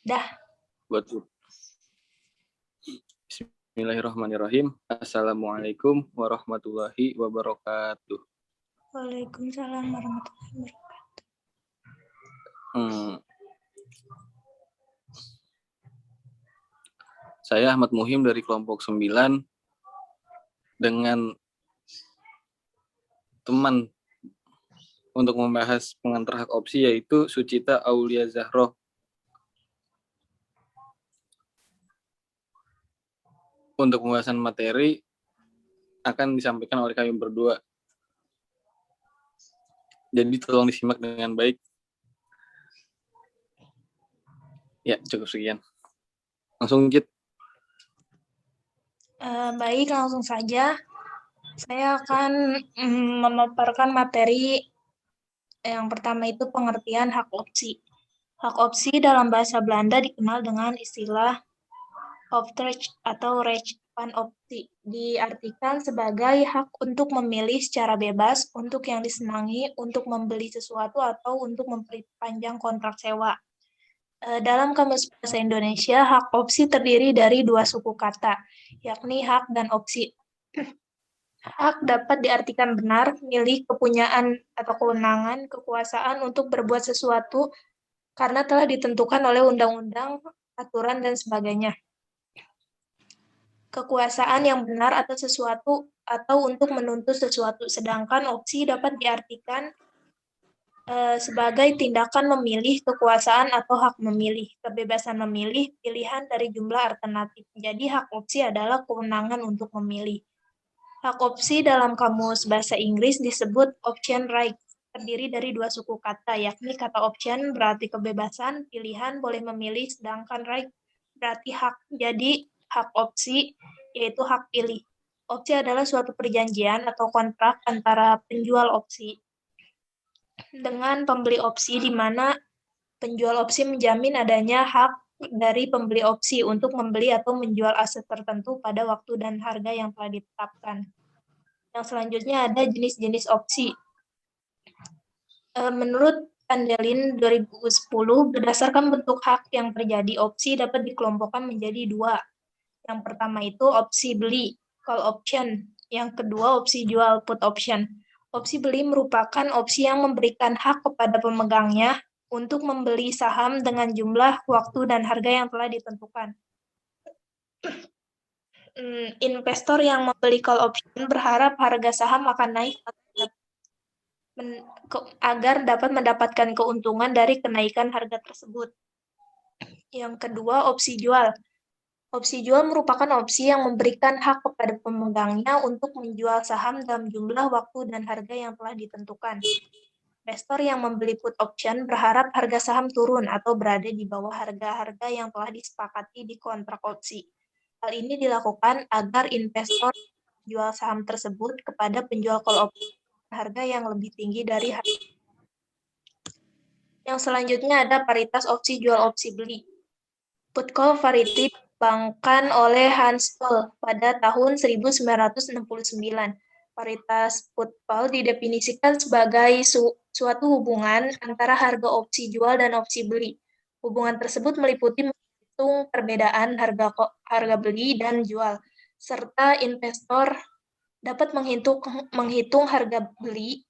Dah. Buat Bismillahirrahmanirrahim. Assalamualaikum warahmatullahi wabarakatuh. Waalaikumsalam warahmatullahi wabarakatuh. Saya Ahmad Muhim dari kelompok 9 dengan teman untuk membahas pengantar hak opsi yaitu Sucita Aulia Zahroh. Untuk pembahasan materi akan disampaikan oleh kami berdua. Jadi tolong disimak dengan baik. Ya, cukup sekian. Langsung Git. Baik, langsung saja. Saya akan memaparkan materi yang pertama itu pengertian hak opsi. Hak opsi dalam bahasa Belanda dikenal dengan istilah optrecht atau recht van optie, diartikan sebagai hak untuk memilih secara bebas untuk yang disenangi untuk membeli sesuatu atau untuk memperpanjang kontrak sewa. Dalam Kamus Bahasa Indonesia, hak opsi terdiri dari dua suku kata, yakni hak dan opsi. Hak dapat diartikan benar, milik, kepunyaan atau kewenangan, kekuasaan untuk berbuat sesuatu karena telah ditentukan oleh undang-undang, aturan, dan sebagainya. Kekuasaan yang benar atas sesuatu atau untuk menuntut sesuatu, sedangkan opsi dapat diartikan sebagai tindakan memilih, kekuasaan atau hak memilih, kebebasan memilih, pilihan dari jumlah alternatif. Jadi hak opsi adalah kewenangan untuk memilih. Hak opsi dalam Kamus Bahasa Inggris disebut option right, terdiri dari dua suku kata, yakni kata option berarti kebebasan, pilihan, boleh memilih, sedangkan right berarti hak. Jadi hak opsi yaitu hak pilih. Opsi adalah suatu perjanjian atau kontrak antara penjual opsi dengan pembeli opsi, di mana penjual opsi menjamin adanya hak dari pembeli opsi untuk membeli atau menjual aset tertentu pada waktu dan harga yang telah ditetapkan. Yang selanjutnya ada jenis-jenis opsi. Menurut Kandelin 2010, berdasarkan bentuk hak yang terjadi, opsi dapat dikelompokkan menjadi dua. Yang pertama itu opsi beli, call option. Yang kedua opsi jual, put option. Opsi beli merupakan opsi yang memberikan hak kepada pemegangnya untuk membeli saham dengan jumlah, waktu, dan harga yang telah ditentukan. Investor yang membeli call option berharap harga saham akan naik agar dapat mendapatkan keuntungan dari kenaikan harga tersebut. Yang kedua, opsi jual. Opsi jual merupakan opsi yang memberikan hak kepada pemegangnya untuk menjual saham dalam jumlah, waktu, dan harga yang telah ditentukan. Investor yang membeli put option berharap harga saham turun atau berada di bawah harga-harga yang telah disepakati di kontrak opsi. Hal ini dilakukan agar investor jual saham tersebut kepada penjual call option harga yang lebih tinggi dari harga. Yang selanjutnya ada paritas opsi jual opsi beli. Put call parity dikembangkan oleh Hans Paul pada tahun 1969. Paritas put call didefinisikan sebagai suatu hubungan antara harga opsi jual dan opsi beli. Hubungan tersebut meliputi menghitung perbedaan harga beli dan jual, serta investor dapat menghitung harga beli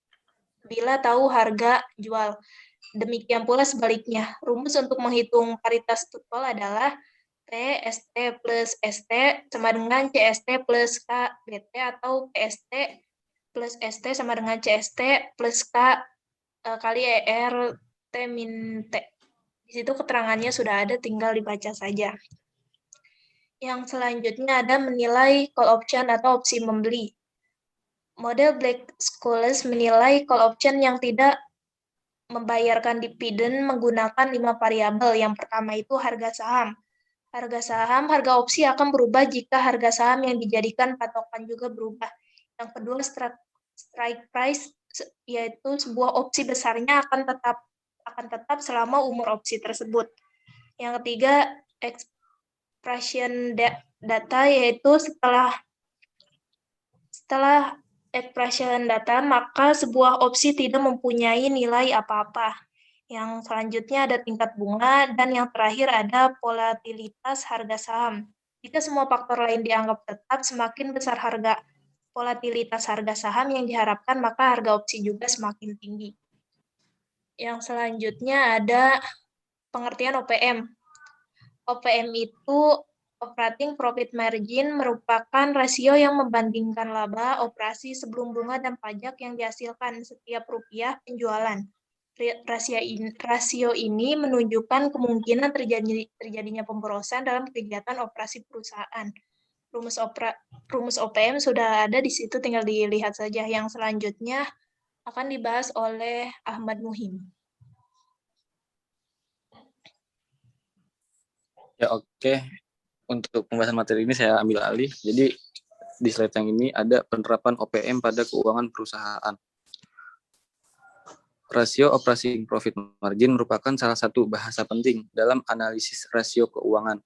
bila tahu harga jual. Demikian pula sebaliknya. Rumus untuk menghitung paritas put call adalah PST plus ST sama dengan CST plus KBT atau PST plus ST sama dengan CST plus K kali ER T min T. Di situ keterangannya sudah ada, tinggal dibaca saja. Yang selanjutnya ada menilai call option atau opsi membeli. Model Black-Scholes menilai call option yang tidak membayarkan dividen menggunakan 5 variabel. Yang pertama itu harga saham. Harga opsi akan berubah jika harga saham yang dijadikan patokan juga berubah. Yang kedua, strike price, yaitu sebuah opsi besarnya akan tetap selama umur opsi tersebut. Yang ketiga, expression data, yaitu setelah expression data, maka sebuah opsi tidak mempunyai nilai apa-apa. Yang selanjutnya ada tingkat bunga, dan yang terakhir ada volatilitas harga saham. Jika semua faktor lain dianggap tetap, semakin besar volatilitas harga saham yang diharapkan, maka harga opsi juga semakin tinggi. Yang selanjutnya ada pengertian OPM. OPM itu operating profit margin, merupakan rasio yang membandingkan laba operasi sebelum bunga dan pajak yang dihasilkan setiap rupiah penjualan. Rasio ini menunjukkan kemungkinan terjadinya pemborosan dalam kegiatan operasi perusahaan. Rumus OPM sudah ada di situ, tinggal dilihat saja. Yang selanjutnya akan dibahas oleh Ahmad Muhim. Ya, oke. Untuk pembahasan materi ini saya ambil alih. Jadi di slide yang ini ada penerapan OPM pada keuangan perusahaan. Rasio operating profit margin merupakan salah satu bahasa penting dalam analisis rasio keuangan,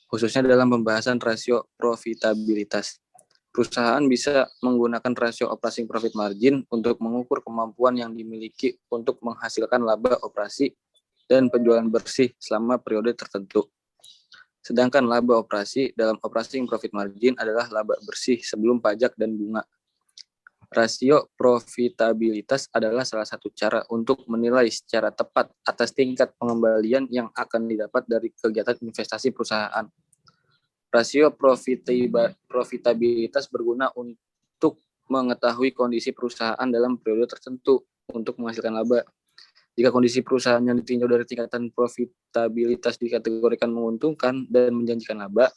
khususnya dalam pembahasan rasio profitabilitas. Perusahaan bisa menggunakan rasio operating profit margin untuk mengukur kemampuan yang dimiliki untuk menghasilkan laba operasi dan penjualan bersih selama periode tertentu. Sedangkan laba operasi dalam operating profit margin adalah laba bersih sebelum pajak dan bunga. Rasio profitabilitas adalah salah satu cara untuk menilai secara tepat atas tingkat pengembalian yang akan didapat dari kegiatan investasi perusahaan. Rasio profitabilitas berguna untuk mengetahui kondisi perusahaan dalam periode tertentu untuk menghasilkan laba. Jika kondisi perusahaan yang ditinjau dari tingkatan profitabilitas dikategorikan menguntungkan dan menjanjikan laba,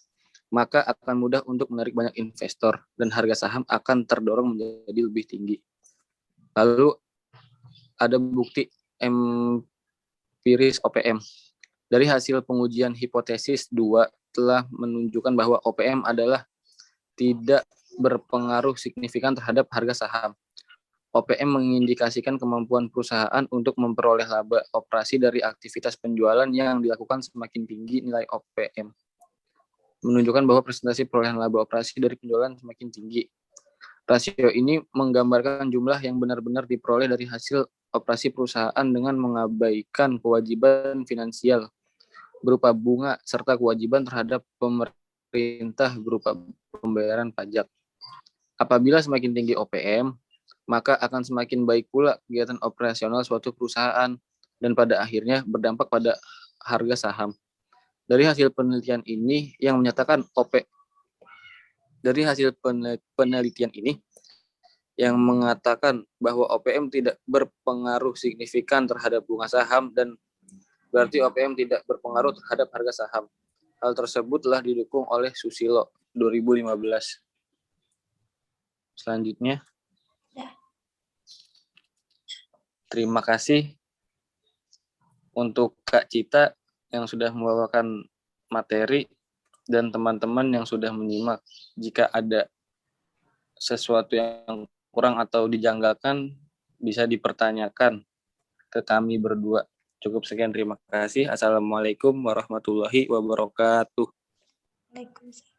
maka akan mudah untuk menarik banyak investor dan harga saham akan terdorong menjadi lebih tinggi. Lalu ada bukti empiris OPM. Dari hasil pengujian hipotesis 2 telah menunjukkan bahwa OPM adalah tidak berpengaruh signifikan terhadap harga saham. OPM mengindikasikan kemampuan perusahaan untuk memperoleh laba operasi dari aktivitas penjualan yang dilakukan semakin tinggi nilai OPM. Menunjukkan bahwa presentasi perolehan laba operasi dari penjualan semakin tinggi. Rasio ini menggambarkan jumlah yang benar-benar diperoleh dari hasil operasi perusahaan dengan mengabaikan kewajiban finansial berupa bunga serta kewajiban terhadap pemerintah berupa pembayaran pajak. Apabila semakin tinggi OPM, maka akan semakin baik pula kegiatan operasional suatu perusahaan dan pada akhirnya berdampak pada harga saham. Dari hasil penelitian ini yang menyatakan yang mengatakan bahwa OPM tidak berpengaruh signifikan terhadap bunga saham dan berarti OPM tidak berpengaruh terhadap harga saham. Hal tersebut telah didukung oleh Susilo 2015. Selanjutnya. Terima kasih untuk Kak Cita yang sudah membawakan materi dan teman-teman yang sudah menyimak. Jika ada sesuatu yang kurang atau dijanggalkan, bisa dipertanyakan ke kami berdua. Cukup sekian, terima kasih. Assalamualaikum warahmatullahi wabarakatuh. Waalaikumsalam.